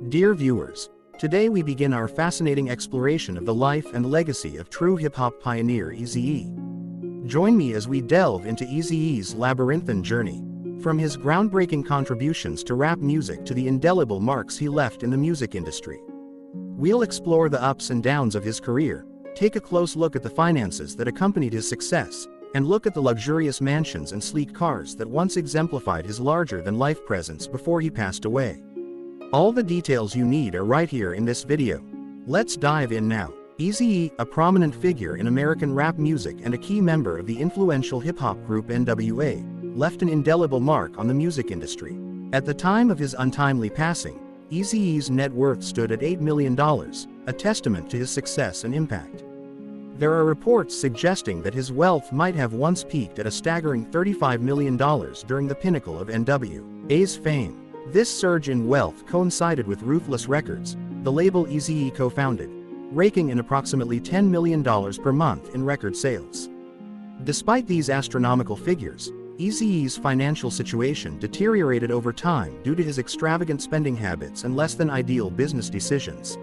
Dear viewers, today we begin our fascinating exploration of the life and legacy of true hip-hop pioneer Eazy-E. Join me as we delve into Eazy-E's labyrinthine journey, from his groundbreaking contributions to rap music to the indelible marks he left in the music industry. We'll explore the ups and downs of his career, take a close look at the finances that accompanied his success, and look at the luxurious mansions and sleek cars that once exemplified his larger-than-life presence before he passed away. All the details you need are right here in this video. Let's dive in now. Eazy-E, a prominent figure in American rap music and a key member of the influential hip-hop group NWA, left an indelible mark on the music industry. At the time of his untimely passing, Eazy-E's net worth stood at $8 million, a testament to his success and impact. There are reports suggesting that his wealth might have once peaked at a staggering $35 million during the pinnacle of NWA's fame. This surge in wealth coincided with Ruthless Records, the label Eazy-E co-founded, raking in approximately $10 million per month in record sales. Despite these astronomical figures, Eazy-E's financial situation deteriorated over time due to his extravagant spending habits and less-than-ideal business decisions.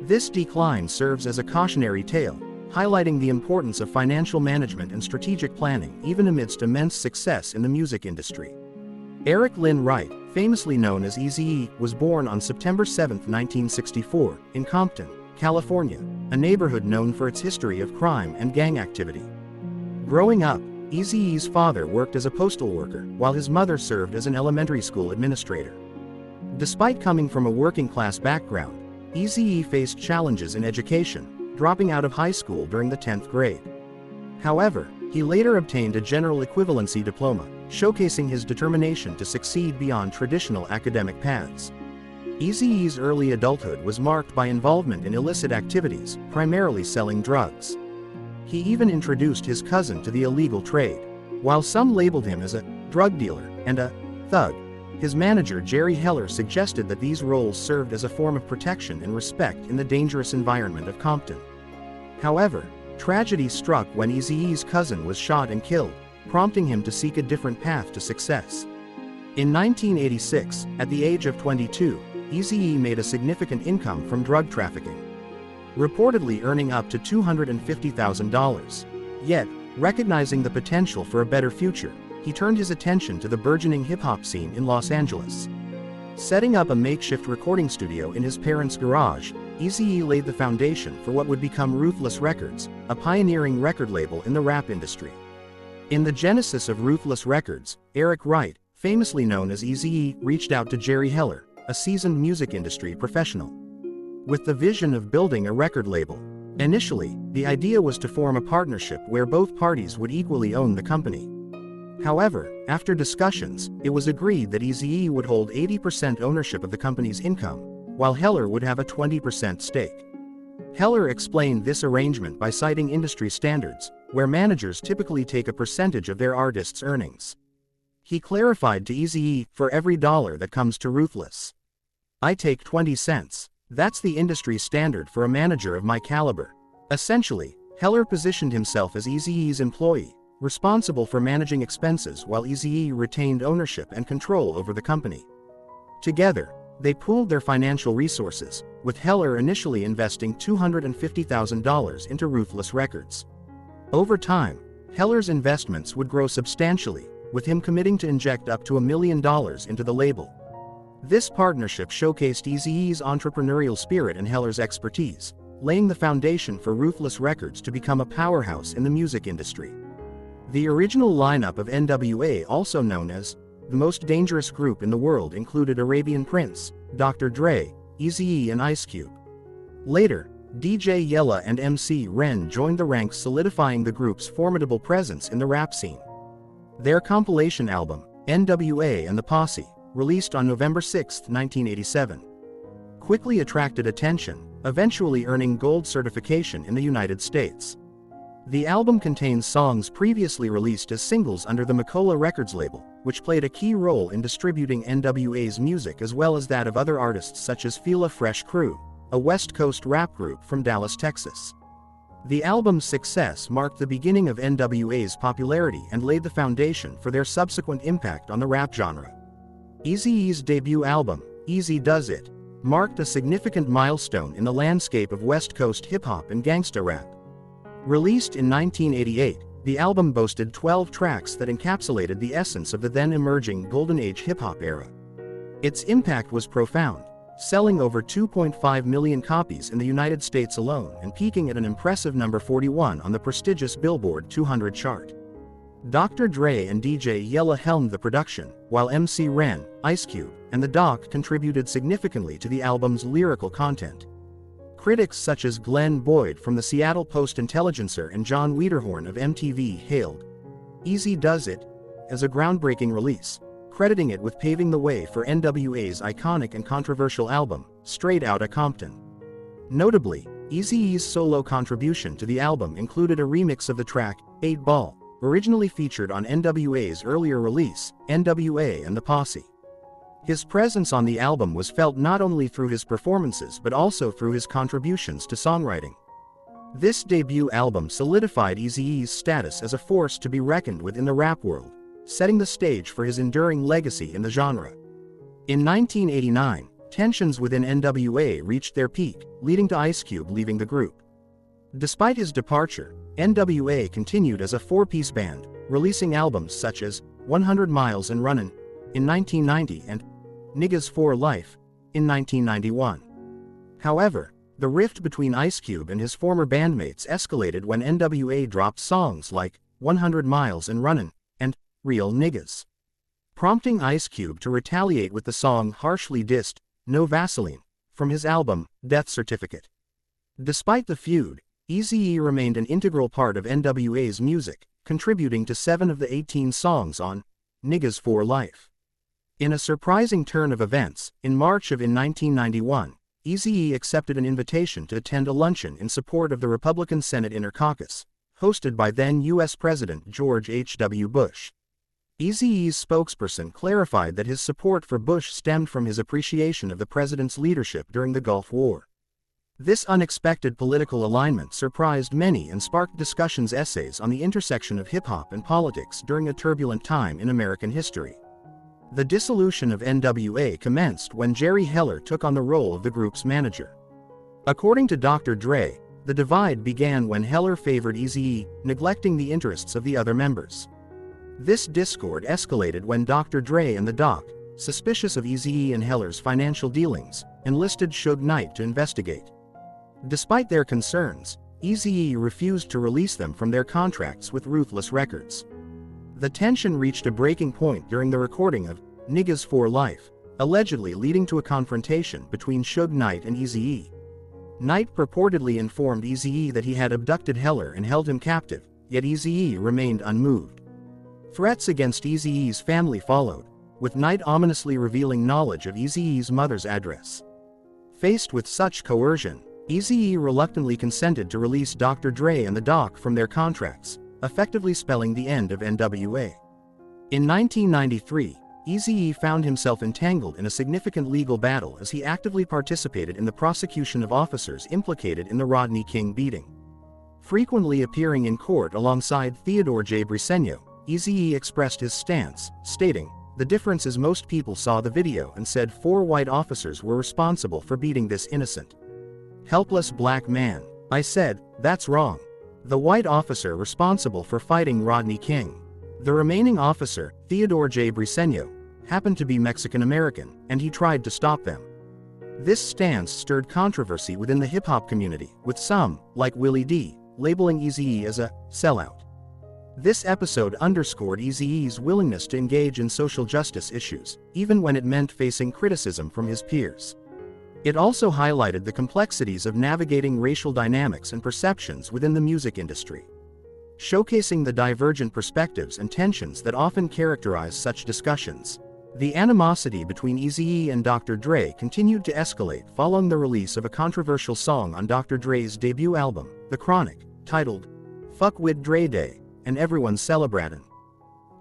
This decline serves as a cautionary tale, highlighting the importance of financial management and strategic planning even amidst immense success in the music industry. Eric Lynn Wright, famously known as Eazy-E, was born on September 7, 1964, in Compton, California, a neighborhood known for its history of crime and gang activity. Growing up, Eazy-E's father worked as a postal worker, while his mother served as an elementary school administrator. Despite coming from a working-class background, Eazy-E faced challenges in education, dropping out of high school during the 10th grade. However, he later obtained a general equivalency diploma, showcasing his determination to succeed beyond traditional academic paths. Eazy-E's early adulthood was marked by involvement in illicit activities, primarily selling drugs. He even introduced his cousin to the illegal trade. While some labeled him as a drug dealer and a thug, his manager Jerry Heller suggested that these roles served as a form of protection and respect in the dangerous environment of Compton. However, tragedy struck when Eazy-E's cousin was shot and killed, prompting him to seek a different path to success. In 1986, at the age of 22, Eazy-E made a significant income from drug trafficking, reportedly earning up to $250,000. Yet, recognizing the potential for a better future, he turned his attention to the burgeoning hip-hop scene in Los Angeles. Setting up a makeshift recording studio in his parents' garage, Eazy-E laid the foundation for what would become Ruthless Records, a pioneering record label in the rap industry. In the genesis of Ruthless Records, Eric Wright, famously known as Eazy-E, reached out to Jerry Heller, a seasoned music industry professional, with the vision of building a record label. Initially, the idea was to form a partnership where both parties would equally own the company. However, after discussions, it was agreed that Eazy-E would hold 80% ownership of the company's income, while Heller would have a 20% stake. Heller explained this arrangement by citing industry standards, where managers typically take a percentage of their artists' earnings. He clarified to Eazy-E, "For every dollar that comes to Ruthless, I take 20 cents. That's the industry standard for a manager of my caliber." Essentially, Heller positioned himself as Eazy-E's employee, responsible for managing expenses while Eazy-E retained ownership and control over the company. Together, they pooled their financial resources, with Heller initially investing $250,000 into Ruthless Records. Over time, Heller's investments would grow substantially, with him committing to inject up to $1 million into the label. This partnership showcased Eazy-E's entrepreneurial spirit and Heller's expertise, laying the foundation for Ruthless Records to become a powerhouse in the music industry. The original lineup of NWA, also known as the most dangerous group in the world, included Arabian Prince, Dr. Dre, Eazy-E and Ice Cube. Later, DJ Yella and MC Ren joined the ranks, solidifying the group's formidable presence in the rap scene. Their compilation album, NWA and the Posse, released on November 6, 1987, quickly attracted attention, eventually earning gold certification in the United States. The album contains songs previously released as singles under the Macola Records label, which played a key role in distributing NWA's music as well as that of other artists such as Fila Fresh Crew, a West Coast rap group from Dallas, Texas. The album's success marked the beginning of NWA's popularity and laid the foundation for their subsequent impact on the rap genre. Eazy-E's debut album, Eazy Does It, marked a significant milestone in the landscape of West Coast hip-hop and gangsta rap. Released in 1988, the album boasted 12 tracks that encapsulated the essence of the then-emerging Golden Age hip-hop era. Its impact was profound, selling over 2.5 million copies in the United States alone and peaking at an impressive number 41 on the prestigious Billboard 200 chart. Dr. Dre and DJ Yella helmed the production, while MC Ren, Ice Cube, and the Doc contributed significantly to the album's lyrical content. Critics such as Glenn Boyd from the Seattle Post-Intelligencer and John Wiederhorn of MTV hailed Eazy Does It as a groundbreaking release, crediting it with paving the way for NWA's iconic and controversial album, Straight Outta Compton. Notably, Eazy-E's solo contribution to the album included a remix of the track, 8 Ball, originally featured on NWA's earlier release, NWA and the Posse. His presence on the album was felt not only through his performances but also through his contributions to songwriting. This debut album solidified Eazy-E's status as a force to be reckoned with in the rap world, setting the stage for his enduring legacy in the genre. In 1989, tensions within NWA reached their peak, leading to Ice Cube leaving the group. Despite his departure, NWA continued as a four-piece band, releasing albums such as 100 Miles and Runnin' in 1990 and Niggas for Life in 1991. However, the rift between Ice Cube and his former bandmates escalated when NWA dropped songs like 100 Miles and Runnin' and Real Niggas, prompting Ice Cube to retaliate with the song harshly dissed, No Vaseline, from his album, Death Certificate. Despite the feud, Eazy-E remained an integral part of NWA's music, contributing to 7 of the 18 songs on Niggas for Life. In a surprising turn of events, in March of 1991, Eazy-E accepted an invitation to attend a luncheon in support of the Republican Senate Inner Caucus, hosted by then U.S. President George H.W. Bush. Eazy-E's spokesperson clarified that his support for Bush stemmed from his appreciation of the president's leadership during the Gulf War. This unexpected political alignment surprised many and sparked discussions essays on the intersection of hip-hop and politics during a turbulent time in American history. The dissolution of NWA commenced when Jerry Heller took on the role of the group's manager. According to Dr. Dre, the divide began when Heller favored Eazy-E, neglecting the interests of the other members. This discord escalated when Dr. Dre and the Doc, suspicious of Eazy-E and Heller's financial dealings, enlisted Suge Knight to investigate. Despite their concerns, Eazy-E refused to release them from their contracts with Ruthless Records. The tension reached a breaking point during the recording of Niggas for Life, allegedly leading to a confrontation between Suge Knight and Eazy-E. Knight purportedly informed Eazy-E that he had abducted Heller and held him captive, yet Eazy-E remained unmoved. Threats against Eazy-E's family followed, with Knight ominously revealing knowledge of Eazy-E's mother's address. Faced with such coercion, Eazy-E reluctantly consented to release Dr. Dre and the Doc from their contracts, effectively spelling the end of NWA. In 1993, Eazy-E found himself entangled in a significant legal battle as he actively participated in the prosecution of officers implicated in the Rodney King beating. Frequently appearing in court alongside Theodore J. Briseño, Eazy-E expressed his stance, stating, "The difference is most people saw the video and said 4 white officers were responsible for beating this innocent, helpless black man. I said, that's wrong. The white officer responsible for fighting Rodney King. The remaining officer, Theodore J. Briseño, happened to be Mexican-American, and he tried to stop them." This stance stirred controversy within the hip-hop community, with some, like Willie D., labeling Eazy-E as a sellout. This episode underscored Eazy-E's willingness to engage in social justice issues, even when it meant facing criticism from his peers. It also highlighted the complexities of navigating racial dynamics and perceptions within the music industry, showcasing the divergent perspectives and tensions that often characterize such discussions. The animosity between Eazy-E and Dr. Dre continued to escalate following the release of a controversial song on Dr. Dre's debut album, The Chronic, titled "Fuck Wid Dre Day," and Everyone's Celebratin'.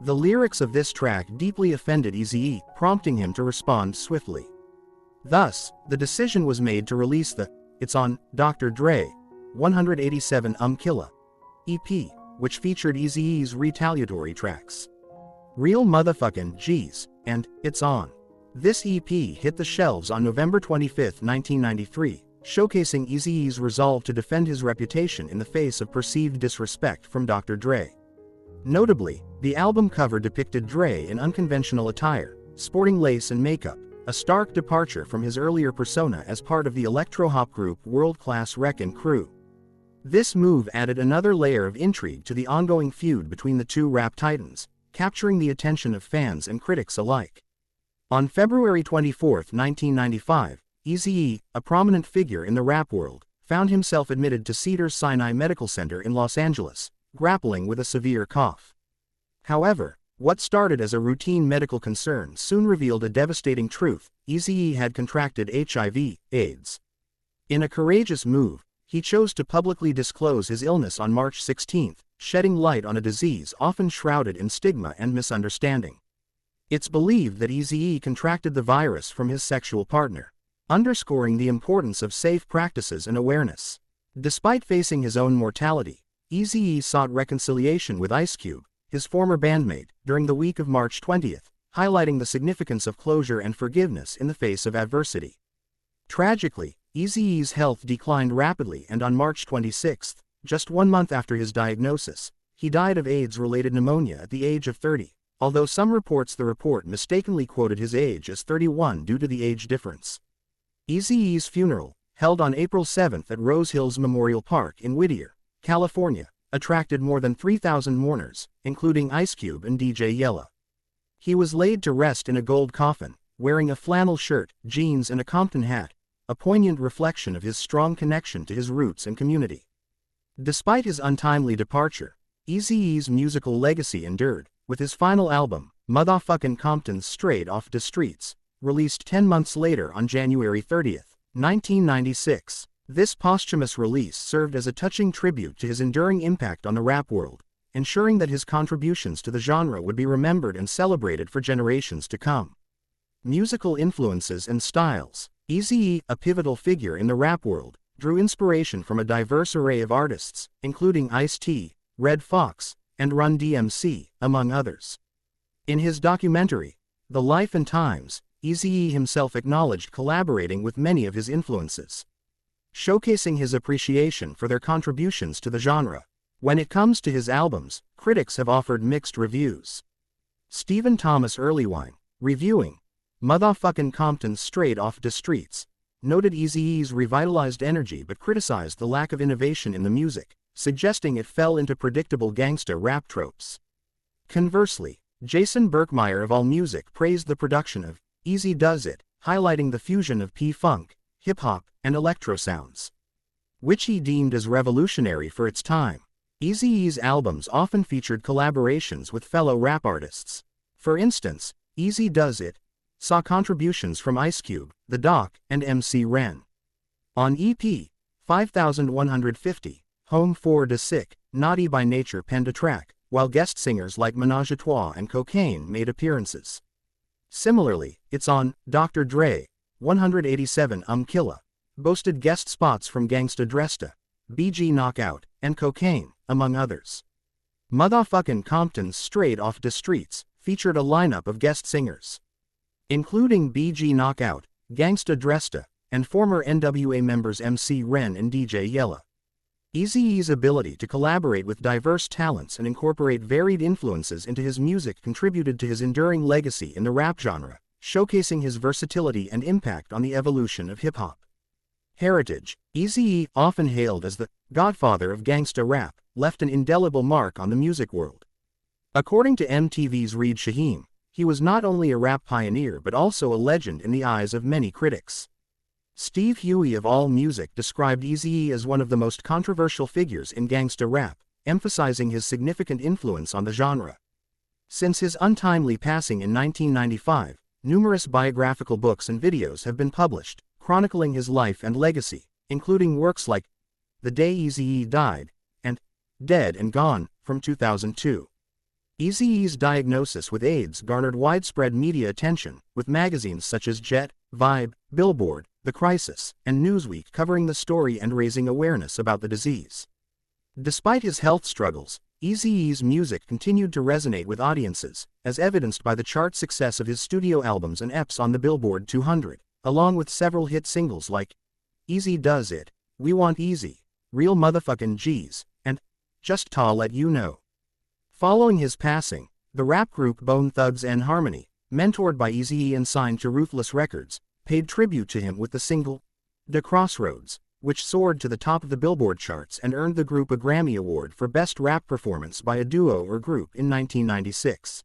The lyrics of this track deeply offended Eazy-E, prompting him to respond swiftly. Thus, the decision was made to release the It's on Dr. Dre 187 Killa EP, which featured Eazy-E's retaliatory tracks, Real Motherfuckin' G's, and It's On. This EP hit the shelves on November 25, 1993, showcasing Eazy-E's resolve to defend his reputation in the face of perceived disrespect from Dr. Dre. Notably, the album cover depicted Dre in unconventional attire, sporting lace and makeup, a stark departure from his earlier persona as part of the electro-hop group World Class Wreckin' Crew. This move added another layer of intrigue to the ongoing feud between the two rap titans, capturing the attention of fans and critics alike. On February 24, 1995, Eazy-E, a prominent figure in the rap world, found himself admitted to Cedars-Sinai Medical Center in Los Angeles, grappling with a severe cough. However, what started as a routine medical concern soon revealed a devastating truth: Eazy-E had contracted HIV/AIDS. In a courageous move, he chose to publicly disclose his illness on March 16, shedding light on a disease often shrouded in stigma and misunderstanding. It's believed that Eazy-E contracted the virus from his sexual partner, underscoring the importance of safe practices and awareness. Despite facing his own mortality, Eazy-E sought reconciliation with Ice Cube, his former bandmate, during the week of March 20, highlighting the significance of closure and forgiveness in the face of adversity. Tragically, Eazy-E's health declined rapidly, and on March 26, just 1 month after his diagnosis, he died of AIDS-related pneumonia at the age of 30, although some reports the report mistakenly quoted his age as 31 due to the age difference. Eazy-E's funeral, held on April 7 at Rose Hills Memorial Park in Whittier, California, attracted more than 3,000 mourners, including Ice Cube and DJ Yella. He was laid to rest in a gold coffin, wearing a flannel shirt, jeans and a Compton hat, a poignant reflection of his strong connection to his roots and community. Despite his untimely departure, Eazy-E's musical legacy endured, with his final album, Motherfuckin' Compton's Straight Off the Streets, released 10 months later on January 30, 1996. This posthumous release served as a touching tribute to his enduring impact on the rap world, ensuring that his contributions to the genre would be remembered and celebrated for generations to come. Musical influences and styles. Eazy-E, a pivotal figure in the rap world, drew inspiration from a diverse array of artists, including Ice-T, Red Fox, and Run DMC, among others. In his documentary, The Life and Times, Eazy-E himself acknowledged collaborating with many of his influences, showcasing his appreciation for their contributions to the genre. When it comes to his albums, critics have offered mixed reviews. Stephen Thomas Earlywine, reviewing Motherfuckin' Compton's Straight Off the Streets, noted Eazy-E's revitalized energy but criticized the lack of innovation in the music, suggesting it fell into predictable gangsta rap tropes. Conversely, Jason Birkmeyer of AllMusic praised the production of Eazy Does It, highlighting the fusion of P-Funk, hip-hop, and electro sounds, which he deemed as revolutionary for its time. Eazy-E's albums often featured collaborations with fellow rap artists. For instance, Eazy Does It saw contributions from Ice Cube, The Doc, and MC Ren. On EP 5150, Home for the Sick, Naughty by Nature penned a track, while guest singers like Menage a Trois and Cocaine made appearances. Similarly, It's On, Dr. Dre, 187 Killa, boasted guest spots from Gangsta Dresta, BG Knockout, and Cocaine, among others. Motherfuckin' Compton's Straight Off the Streets featured a lineup of guest singers, including BG Knockout, Gangsta Dresta, and former NWA members MC Ren and DJ Yella. Eazy-E's ability to collaborate with diverse talents and incorporate varied influences into his music contributed to his enduring legacy in the rap genre, showcasing his versatility and impact on the evolution of hip-hop. Heritage. Eazy-E, often hailed as the godfather of gangsta rap, left an indelible mark on the music world. According to MTV's Reed Shaheem, he was not only a rap pioneer but also a legend in the eyes of many critics. Steve Huey of AllMusic described Eazy-E as one of the most controversial figures in gangsta rap, emphasizing his significant influence on the genre. Since his untimely passing in 1995, numerous biographical books and videos have been published, chronicling his life and legacy, including works like The Day Eazy-E Died and Dead and Gone from 2002. Eazy-E's diagnosis with AIDS garnered widespread media attention, with magazines such as Jet, Vibe, Billboard, The Crisis, and Newsweek covering the story and raising awareness about the disease. Despite his health struggles, Eazy-E's music continued to resonate with audiences, as evidenced by the chart success of his studio albums and EPs on the Billboard 200, along with several hit singles like Eazy Does It, We Want Eazy, Real Motherfuckin' G's, and Just Ta Let You Know. Following his passing, the rap group Bone Thugs and Harmony, mentored by Eazy-E and signed to Ruthless Records, paid tribute to him with the single The Crossroads, which soared to the top of the Billboard charts and earned the group a Grammy Award for Best Rap Performance by a Duo or Group in 1996.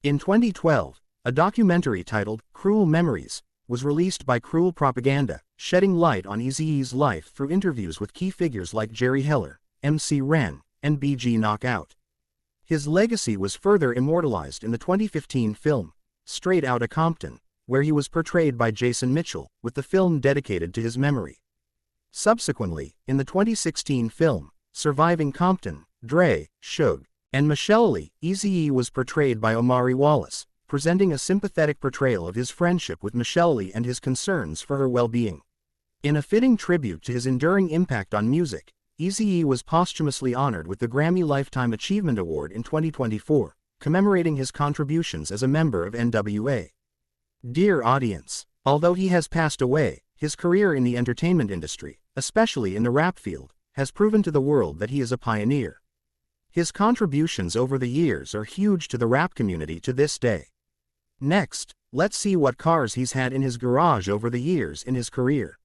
In 2012, a documentary titled Cruel Memories was released by Cruel Propaganda, shedding light on Eazy-E's life through interviews with key figures like Jerry Heller, MC Ren, and BG Knockout. His legacy was further immortalized in the 2015 film Straight Outta Compton, where he was portrayed by Jason Mitchell, with the film dedicated to his memory. Subsequently, in the 2016 film Surviving Compton, Dre, Suge, and Michelle Eazy-E was portrayed by Omari Wallace, presenting a sympathetic portrayal of his friendship with Michelle and his concerns for her well-being. In a fitting tribute to his enduring impact on music, Eazy-E was posthumously honored with the Grammy Lifetime Achievement Award in 2024, commemorating his contributions as a member of NWA. Dear audience, although he has passed away, his career in the entertainment industry, especially in the rap field, has proven to the world that he is a pioneer. His contributions over the years are huge to the rap community to this day. Next, let's see what cars he's had in his garage over the years in his career.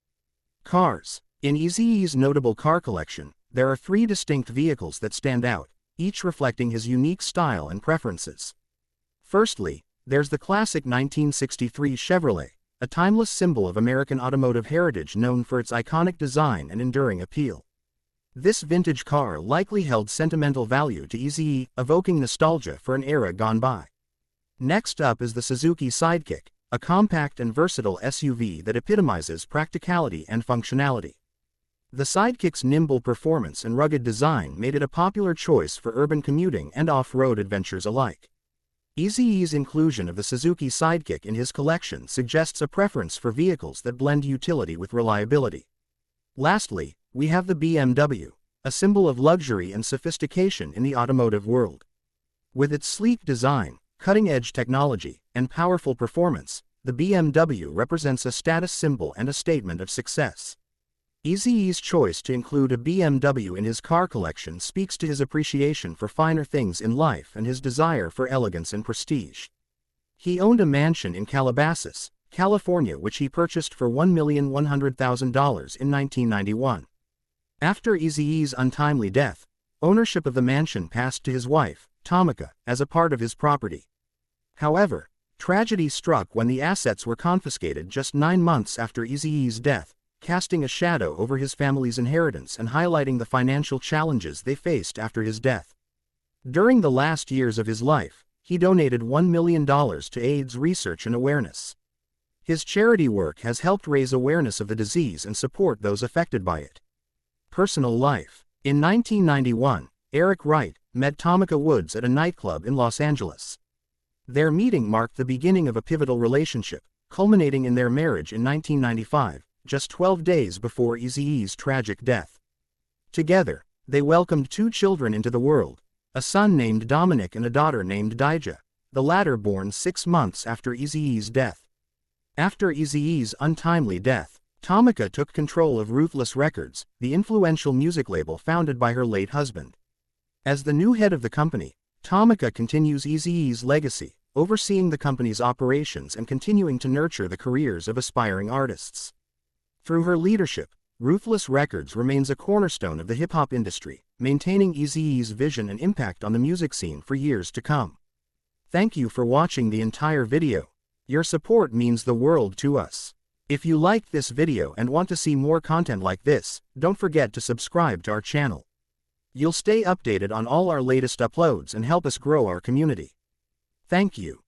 Cars. In Eazy-E's notable car collection, there are 3 distinct vehicles that stand out, each reflecting his unique style and preferences. Firstly, there's the classic 1963 Chevrolet, a timeless symbol of American automotive heritage known for its iconic design and enduring appeal. This vintage car likely held sentimental value to Eazy-E, evoking nostalgia for an era gone by. Next up is the Suzuki Sidekick, a compact and versatile SUV that epitomizes practicality and functionality. The Sidekick's nimble performance and rugged design made it a popular choice for urban commuting and off-road adventures alike. Eazy-E's inclusion of the Suzuki Sidekick in his collection suggests a preference for vehicles that blend utility with reliability. Lastly, we have the BMW, a symbol of luxury and sophistication in the automotive world. With its sleek design, cutting-edge technology, and powerful performance, the BMW represents a status symbol and a statement of success. Eazy-E's choice to include a BMW in his car collection speaks to his appreciation for finer things in life and his desire for elegance and prestige. He owned a mansion in Calabasas, California, which he purchased for $1,100,000 in 1991. After Eazy-E's untimely death, ownership of the mansion passed to his wife, Tamika, as a part of his property. However, tragedy struck when the assets were confiscated just 9 months after Eazy-E's death, casting a shadow over his family's inheritance and highlighting the financial challenges they faced after his death. During the last years of his life, he donated $1 million to AIDS research and awareness. His charity work has helped raise awareness of the disease and support those affected by it. Personal life. In 1991, Eric Wright met Tamika Woods at a nightclub in Los Angeles. Their meeting marked the beginning of a pivotal relationship, culminating in their marriage in 1995, just 12 days before Eazy-E's tragic death. Together, they welcomed 2 children into the world, a son named Dominic and a daughter named Dijah, the latter born 6 months after Eazy-E's death. After Eazy-E's untimely death, Tamika took control of Ruthless Records, the influential music label founded by her late husband. As the new head of the company, Tamika continues Eazy-E's legacy, overseeing the company's operations and continuing to nurture the careers of aspiring artists. Through her leadership, Ruthless Records remains a cornerstone of the hip-hop industry, maintaining Eazy-E's vision and impact on the music scene for years to come. Thank you for watching the entire video. Your support means the world to us. If you liked this video and want to see more content like this, don't forget to subscribe to our channel. You'll stay updated on all our latest uploads and help us grow our community. Thank you.